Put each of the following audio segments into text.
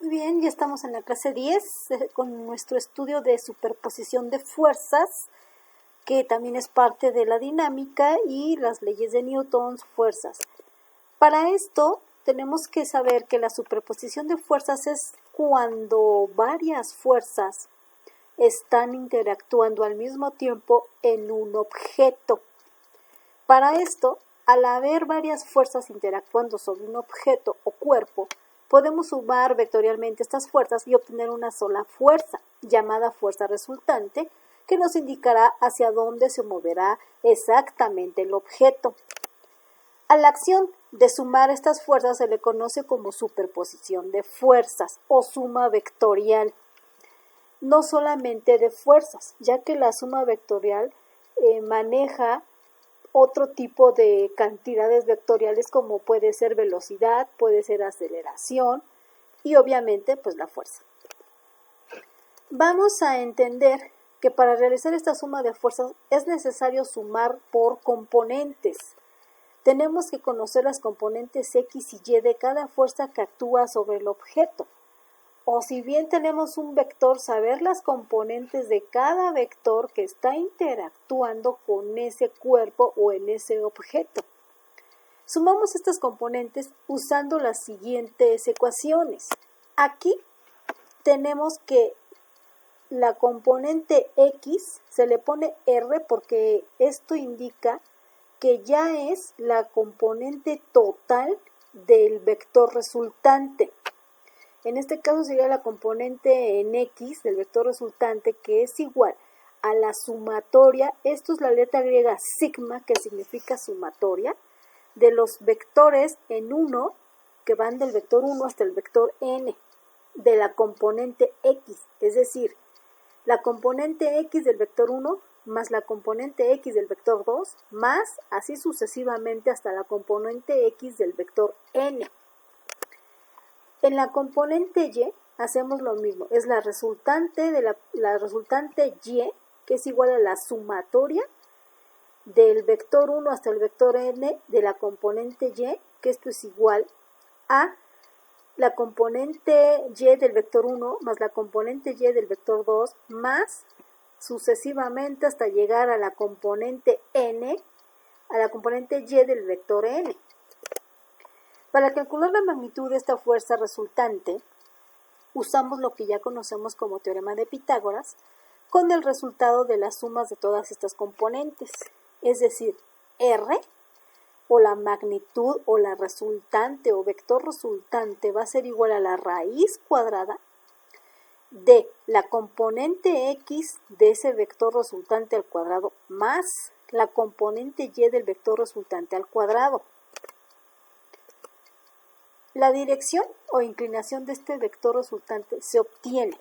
Muy bien, ya estamos en la clase 10 con nuestro estudio de superposición de fuerzas, que también es parte de la dinámica y las leyes de Newton, fuerzas. Para esto tenemos que saber que la superposición de fuerzas es cuando varias fuerzas están interactuando al mismo tiempo en un objeto. Para esto, al haber varias fuerzas interactuando sobre un objeto o cuerpo, podemos sumar vectorialmente estas fuerzas y obtener una sola fuerza, llamada fuerza resultante, que nos indicará hacia dónde se moverá exactamente el objeto. A la acción de sumar estas fuerzas se le conoce como superposición de fuerzas o suma vectorial. No solamente de fuerzas, ya que la suma vectorial maneja otro tipo de cantidades vectoriales como puede ser velocidad, puede ser aceleración y obviamente pues la fuerza. Vamos a entender que para realizar esta suma de fuerzas es necesario sumar por componentes. Tenemos que conocer las componentes X y Y de cada fuerza que actúa sobre el objeto. O si bien tenemos un vector, saber las componentes de cada vector que está interactuando con ese cuerpo o en ese objeto. Sumamos estas componentes usando las siguientes ecuaciones. Aquí tenemos que la componente X se le pone R porque esto indica que ya es la componente total del vector resultante. En este caso sería la componente en X del vector resultante, que es igual a la sumatoria, esto es la letra griega sigma, que significa sumatoria, de los vectores en 1, que van del vector 1 hasta el vector n, de la componente X, es decir, la componente X del vector 1 más la componente X del vector 2, más así sucesivamente hasta la componente X del vector n. En la componente Y hacemos lo mismo, es la resultante de la resultante Y, que es igual a la sumatoria del vector 1 hasta el vector n de la componente Y, que esto es igual a la componente Y del vector 1 más la componente Y del vector 2 más sucesivamente hasta llegar a la componente n, a la componente Y del vector n. Para calcular la magnitud de esta fuerza resultante, usamos lo que ya conocemos como teorema de Pitágoras, con el resultado de las sumas de todas estas componentes, es decir, R, o la magnitud, o la resultante, o vector resultante, va a ser igual a la raíz cuadrada de la componente X de ese vector resultante al cuadrado, más la componente Y del vector resultante al cuadrado. La dirección o inclinación de este vector resultante se obtiene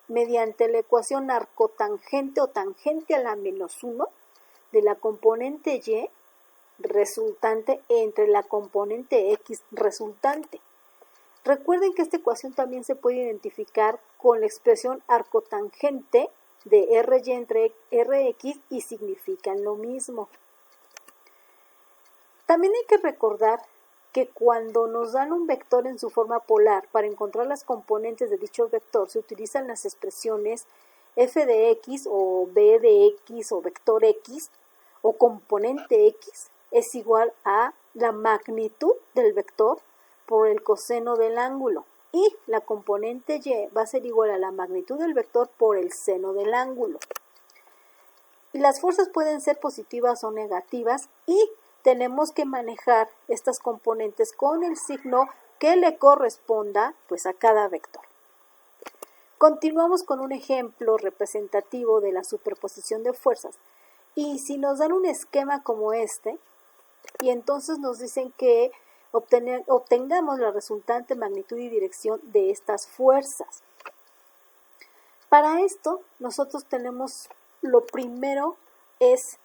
mediante la ecuación arcotangente o tangente a la menos 1 de la componente Y resultante entre la componente X resultante. Recuerden que esta ecuación también se puede identificar con la expresión arcotangente de RY entre RX y significan lo mismo. También hay que recordar que cuando nos dan un vector en su forma polar, para encontrar las componentes de dicho vector se utilizan las expresiones f de x o b de x o vector x o componente x es igual a la magnitud del vector por el coseno del ángulo y la componente y va a ser igual a la magnitud del vector por el seno del ángulo. Y las fuerzas pueden ser positivas o negativas y tenemos que manejar estas componentes con el signo que le corresponda pues a cada vector. Continuamos con un ejemplo representativo de la superposición de fuerzas y si nos dan un esquema como este y entonces nos dicen que obtengamos la resultante magnitud y dirección de estas fuerzas. Para esto nosotros tenemos, lo primero es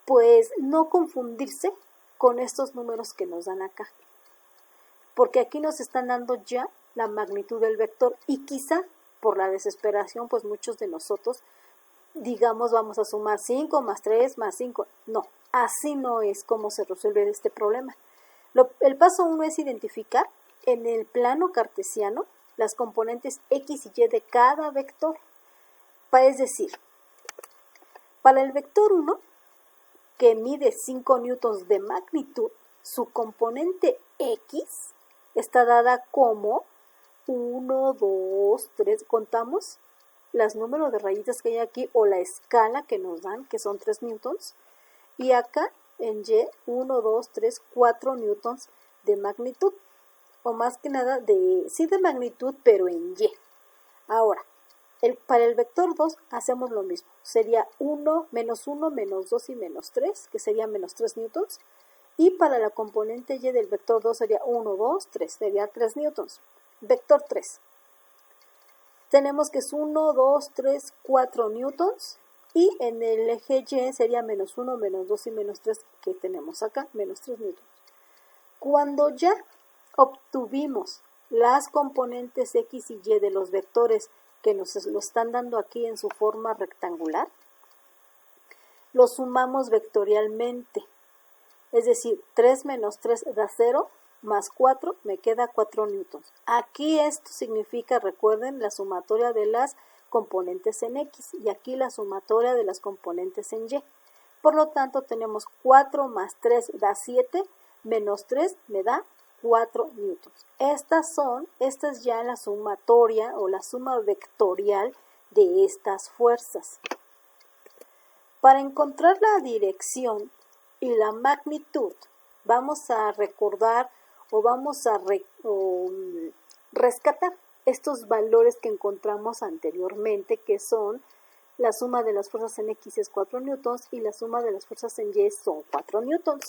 pues no confundirse con estos números que nos dan acá, porque aquí nos están dando ya la magnitud del vector y quizá por la desesperación pues muchos de nosotros digamos vamos a sumar 5 más 3 más 5, no, así no es como se resuelve este problema. El paso 1 es identificar en el plano cartesiano las componentes X y Y de cada vector. Es decir, para el vector 1, que mide 5 newtons de magnitud, su componente X está dada como 1, 2, 3, contamos los números de rayitas que hay aquí o la escala que nos dan, que son 3 newtons, y acá en Y, 1, 2, 3, 4 newtons de magnitud, o más que nada, sí de magnitud, pero en Y. Ahora, para el vector 2 hacemos lo mismo, sería 1, menos 2 y menos 3, que sería menos 3 newtons, y para la componente Y del vector 2 sería 1, 2, 3, sería 3 newtons. Vector 3, tenemos que es 1, 2, 3, 4 newtons, y en el eje Y sería menos 1, menos 2 y menos 3, que tenemos acá, menos 3 newtons. Cuando ya obtuvimos las componentes X y Y de los vectores que nos lo están dando aquí en su forma rectangular, los sumamos vectorialmente. Es decir, 3 menos 3 da 0, más 4 me queda 4 newtons. Aquí esto significa, recuerden, la sumatoria de las componentes en X y aquí la sumatoria de las componentes en Y. Por lo tanto, tenemos 4 más 3 da 7, menos 3 me da 4 newtons. Esta es ya la sumatoria o la suma vectorial de estas fuerzas. Para encontrar la dirección y la magnitud, vamos a recordar o vamos a rescatar estos valores que encontramos anteriormente, que son la suma de las fuerzas en X es 4 newtons y la suma de las fuerzas en Y son 4 newtons.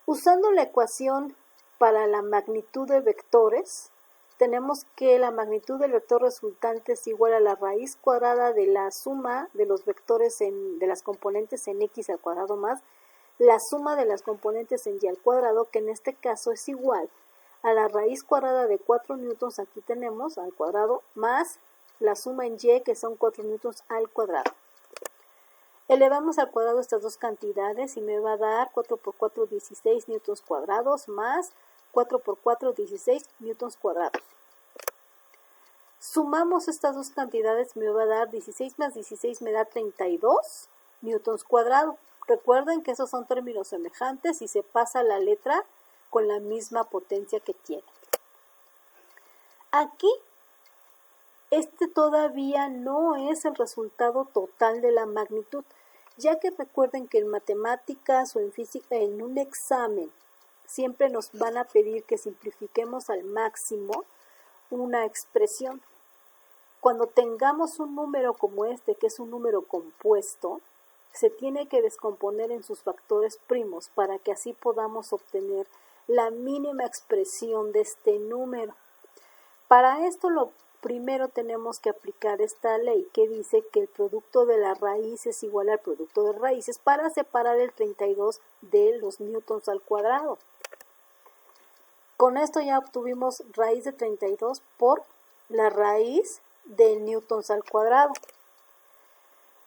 Usando la ecuación para la magnitud de vectores, tenemos que la magnitud del vector resultante es igual a la raíz cuadrada de la suma de los vectores de las componentes en X al cuadrado más la suma de las componentes en Y al cuadrado, que en este caso es igual a la raíz cuadrada de 4 newtons, aquí tenemos al cuadrado, más la suma en Y, que son 4 newtons al cuadrado. Elevamos al cuadrado estas dos cantidades y me va a dar 4 por 4, 16 newtons cuadrados, más 4 por 4, 16 newtons cuadrados. Sumamos estas dos cantidades, me va a dar 16 más 16 me da 32 newtons cuadrados. Recuerden que esos son términos semejantes y se pasa la letra con la misma potencia que tiene. Aquí, este todavía no es el resultado total de la magnitud, ya que recuerden que en matemáticas o en física, en un examen, siempre nos van a pedir que simplifiquemos al máximo una expresión. Cuando tengamos un número como este, que es un número compuesto, se tiene que descomponer en sus factores primos para que así podamos obtener la mínima expresión de este número. Para esto lo primero tenemos que aplicar esta ley que dice que el producto de la raíz es igual al producto de raíces para separar el 32 de los newtons al cuadrado. Con esto ya obtuvimos raíz de 32 por la raíz de newtons al cuadrado.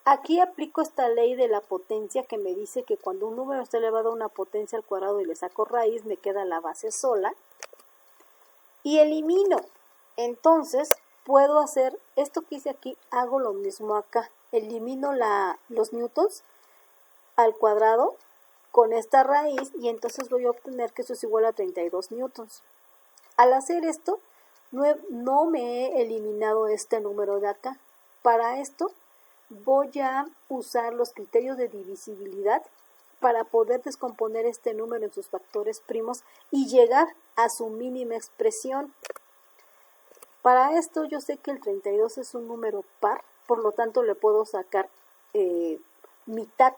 Aquí aplico esta ley de la potencia que me dice que cuando un número está elevado a una potencia al cuadrado y le saco raíz, me queda la base sola. Y elimino. Entonces, puedo hacer esto que hice aquí, hago lo mismo acá. Elimino los newtons al cuadrado con esta raíz y entonces voy a obtener que eso es igual a 32 newtons. Al hacer esto, no me he eliminado este número de acá. Para esto, voy a usar los criterios de divisibilidad para poder descomponer este número en sus factores primos y llegar a su mínima expresión. Para esto yo sé que el 32 es un número par, por lo tanto le puedo sacar mitad.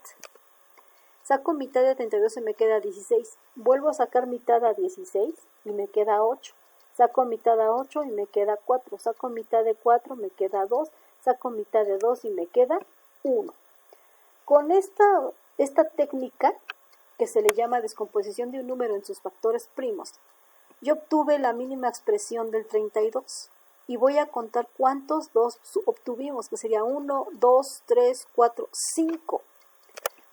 Saco mitad de 32 y me queda 16. Vuelvo a sacar mitad a 16 y me queda 8. Saco mitad a 8 y me queda 4. Saco mitad de 4 me queda 2. Saco mitad de 2 y me queda 1. Con esta técnica, que se le llama descomposición de un número en sus factores primos, yo obtuve la mínima expresión del 32 y voy a contar cuántos 2 obtuvimos, que sería 1, 2, 3, 4, 5.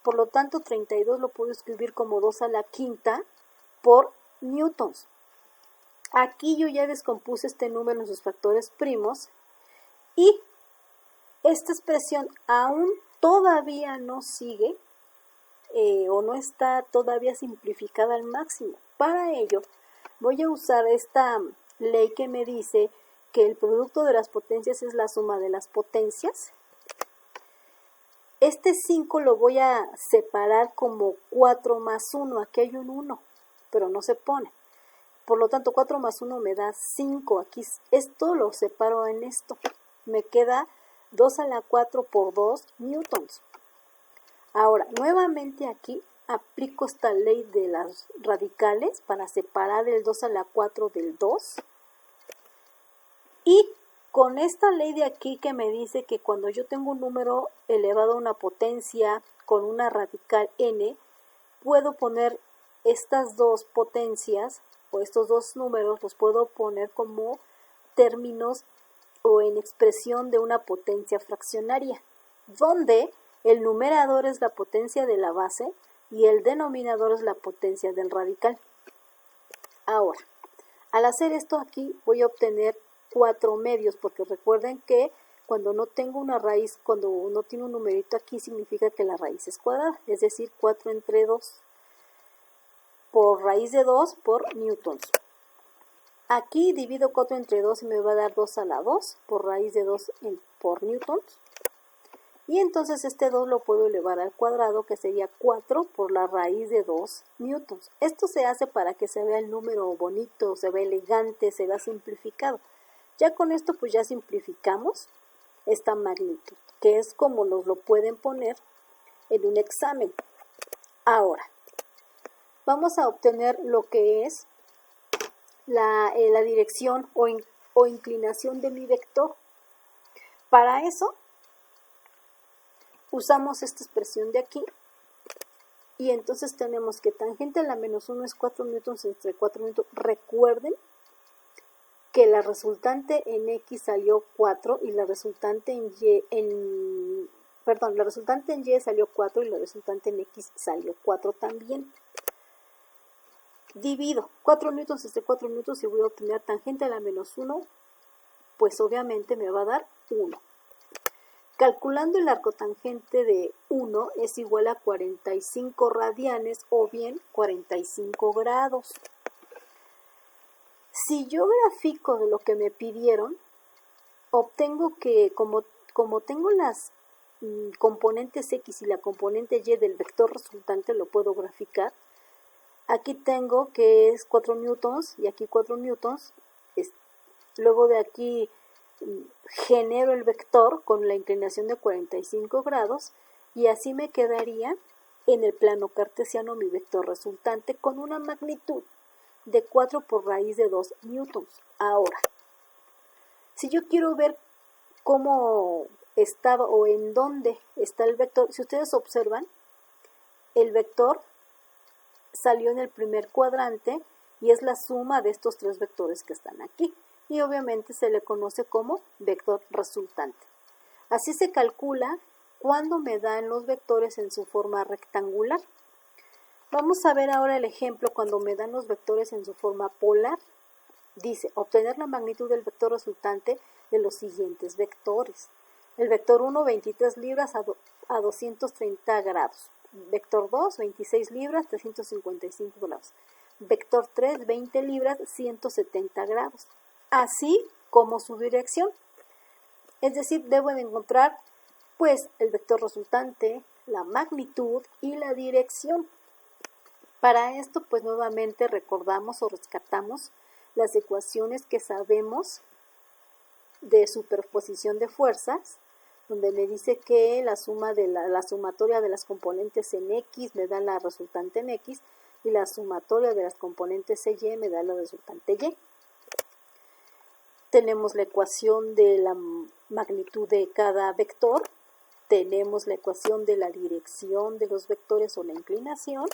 Por lo tanto, 32 lo puedo escribir como 2 a la quinta por newtons. Aquí yo ya descompuse este número en sus factores primos y esta expresión aún todavía no sigue o no está todavía simplificada al máximo. Para ello voy a usar esta ley que me dice que el producto de las potencias es la suma de las potencias. Este 5 lo voy a separar como 4 más 1. Aquí hay un 1, pero no se pone. Por lo tanto, 4 más 1 me da 5. Aquí esto lo separo en esto. Me queda 2 a la 4 por 2 newtons. Ahora, nuevamente aquí aplico esta ley de las radicales para separar el 2 a la 4 del 2. Y con esta ley de aquí que me dice que cuando yo tengo un número elevado a una potencia con una radical n, puedo poner estas dos potencias o estos dos números, los puedo poner como términos o en expresión de una potencia fraccionaria, donde el numerador es la potencia de la base y el denominador es la potencia del radical. Ahora, al hacer esto aquí voy a obtener 4 medios, porque recuerden que cuando no tengo una raíz, cuando no tiene un numerito aquí, significa que la raíz es cuadrada, es decir, 4 entre 2 por raíz de 2 por newtons. Aquí divido 4 entre 2 y me va a dar 2 a la 2 por raíz de 2 por newtons. Y entonces este 2 lo puedo elevar al cuadrado, que sería 4 por la raíz de 2 newtons. Esto se hace para que se vea el número bonito, se vea elegante, se vea simplificado. Ya con esto pues ya simplificamos esta magnitud, que es como nos lo pueden poner en un examen. Ahora, vamos a obtener lo que es la dirección o inclinación de mi vector. Para eso, usamos esta expresión de aquí. Y entonces tenemos que tangente a la menos 1 es 4 newtons entre 4 newtons. Recuerden que la resultante en X salió 4 y la resultante en Y la resultante en Y salió 4 y la resultante en X salió 4 también. Divido 4 newtons entre 4 newtons y voy a obtener tangente a la menos 1, pues obviamente me va a dar 1. Calculando el arcotangente de 1 es igual a 45 radianes o bien 45 grados. Si yo grafico de lo que me pidieron, obtengo que como tengo las componentes X y la componente Y del vector resultante, lo puedo graficar. Aquí tengo que es 4 newtons y aquí 4 newtons. Luego de aquí genero el vector con la inclinación de 45 grados y así me quedaría en el plano cartesiano mi vector resultante con una magnitud de 4 por raíz de 2 newtons. Ahora, si yo quiero ver cómo estaba o en dónde está el vector, si ustedes observan, el vector salió en el primer cuadrante y es la suma de estos tres vectores que están aquí. Y obviamente se le conoce como vector resultante. Así se calcula cuando me dan los vectores en su forma rectangular. Vamos a ver ahora el ejemplo cuando me dan los vectores en su forma polar. Dice, obtener la magnitud del vector resultante de los siguientes vectores. El vector 1, 23 libras a 230 grados. Vector 2, 26 libras, 355 grados. Vector 3, 20 libras, 170 grados. Así como su dirección. Es decir, debo de encontrar pues el vector resultante, la magnitud y la dirección. Para esto pues nuevamente recordamos o rescatamos las ecuaciones que sabemos de superposición de fuerzas, donde me dice que la sumatoria de las componentes en X me da la resultante en X y la sumatoria de las componentes en Y me da la resultante Y. Tenemos la ecuación de la magnitud de cada vector, tenemos la ecuación de la dirección de los vectores o la inclinación,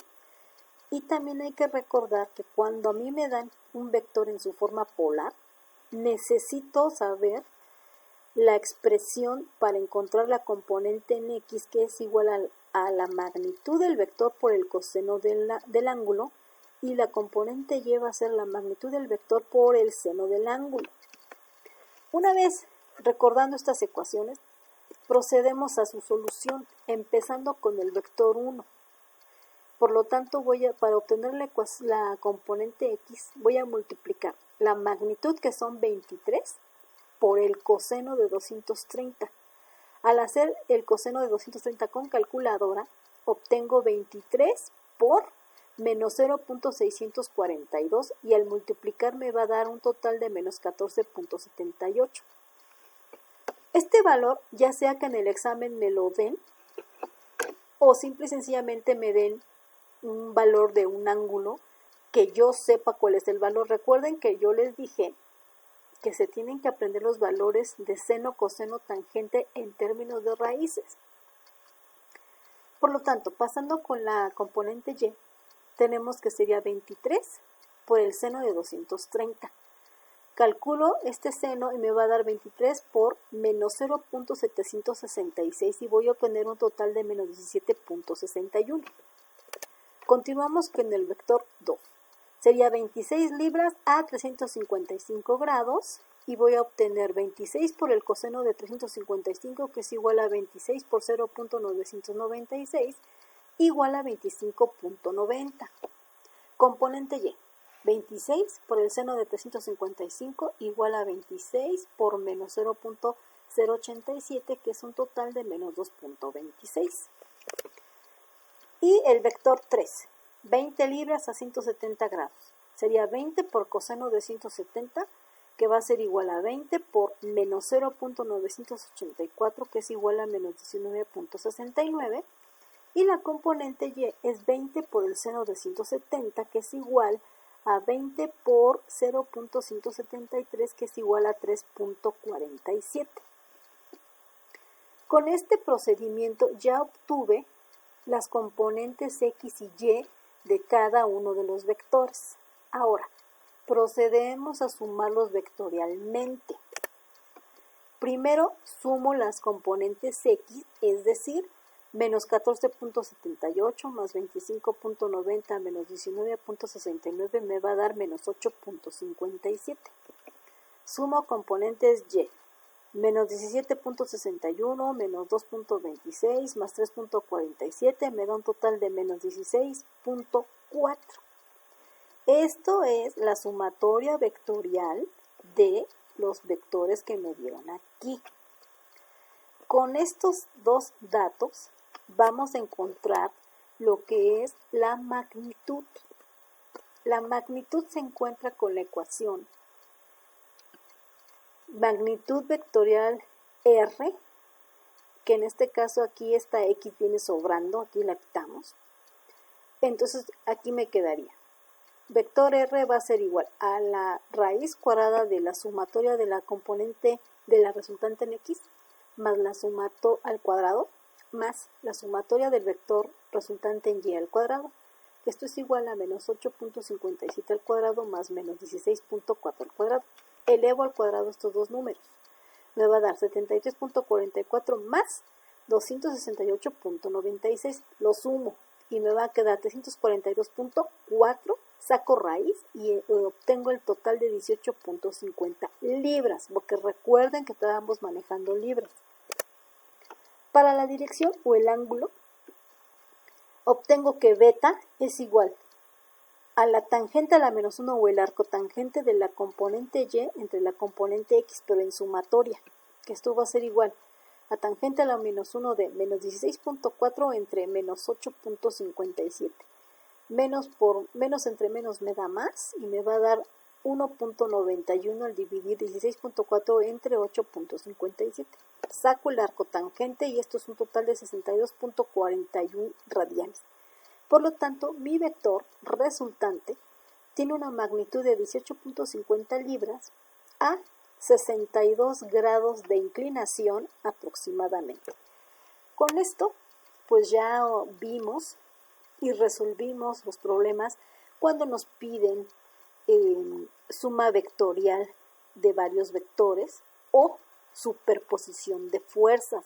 y también hay que recordar que cuando a mí me dan un vector en su forma polar, necesito saber la expresión para encontrar la componente en X, que es igual a la magnitud del vector por el coseno del ángulo, y la componente y va a ser la magnitud del vector por el seno del ángulo. Una vez recordando estas ecuaciones, procedemos a su solución, empezando con el vector 1. Por lo tanto, para obtener la componente x, voy a multiplicar la magnitud, que son 23, por el coseno de 230. Al hacer el coseno de 230 con calculadora, obtengo 23 por menos 0.642 y al multiplicar me va a dar un total de menos 14.78. Este valor, ya sea que en el examen me lo den o simple y sencillamente me den un valor de un ángulo que yo sepa cuál es el valor. Recuerden que yo les dije que se tienen que aprender los valores de seno, coseno, tangente en términos de raíces. Por lo tanto, pasando con la componente y, tenemos que sería 23 por el seno de 230. Calculo este seno y me va a dar 23 por menos 0.766 y voy a obtener un total de menos 17.61. Continuamos con el vector 2. Sería 26 libras a 355 grados y voy a obtener 26 por el coseno de 355, que es igual a 26 por 0.996, igual a 25.90. Componente y, 26 por el seno de 355 igual a 26 por menos 0.087, que es un total de menos 2.26. Y el vector 3, 20 libras a 170 grados. Sería 20 por coseno de 170, que va a ser igual a 20 por menos 0.984, que es igual a menos 19.69. Y la componente y es 20 por el seno de 170, que es igual a 20 por 0.173, que es igual a 3.47. Con este procedimiento ya obtuve las componentes x y y de cada uno de los vectores. Ahora, procedemos a sumarlos vectorialmente. Primero sumo las componentes x, es decir, menos 14.78 más 25.90 menos 19.69 me va a dar menos 8.57. Sumo componentes y, menos 17.61 menos 2.26 más 3.47 me da un total de menos 16.4. Esto es la sumatoria vectorial de los vectores que me dieron aquí. Con estos dos datos vamos a encontrar lo que es la magnitud. La magnitud se encuentra con la ecuación magnitud vectorial R, que en este caso aquí esta X viene sobrando, aquí la quitamos. Entonces aquí me quedaría. Vector R va a ser igual a la raíz cuadrada de la sumatoria de la componente de la resultante en X, más la sumatoria al cuadrado, más la sumatoria del vector resultante en Y al cuadrado. Esto es igual a menos 8.57 al cuadrado más menos 16.4 al cuadrado. Elevo al cuadrado estos dos números. Me va a dar 73.44 más 268.96. Lo sumo y me va a quedar 342.4. Saco raíz y obtengo el total de 18.50 libras, porque recuerden que estábamos manejando libras. Para la dirección o el ángulo, obtengo que beta es igual a la tangente a la menos 1 o el arco tangente de la componente y entre la componente x, pero en sumatoria, que esto va a ser igual a tangente a la menos 1 de menos 16.4 entre menos 8.57. Menos entre menos me da más y me va a dar 1.91 al dividir 16.4 entre 8.57. Saco el arco tangente y esto es un total de 62.41 radianes. Por lo tanto, mi vector resultante tiene una magnitud de 18.50 libras a 62 grados de inclinación aproximadamente. Con esto, pues ya vimos y resolvimos los problemas cuando nos piden suma vectorial de varios vectores o superposición de fuerzas.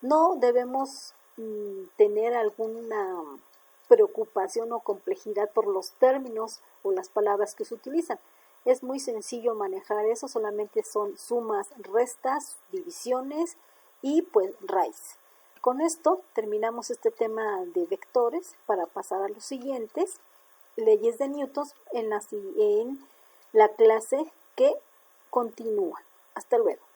No debemos tener alguna preocupación o complejidad por los términos o las palabras que se utilizan. Es muy sencillo manejar eso, solamente son sumas, restas, divisiones y pues raíz. Con esto terminamos este tema de vectores para pasar a los siguientes, leyes de Newton en la clase que continúa. Hasta luego.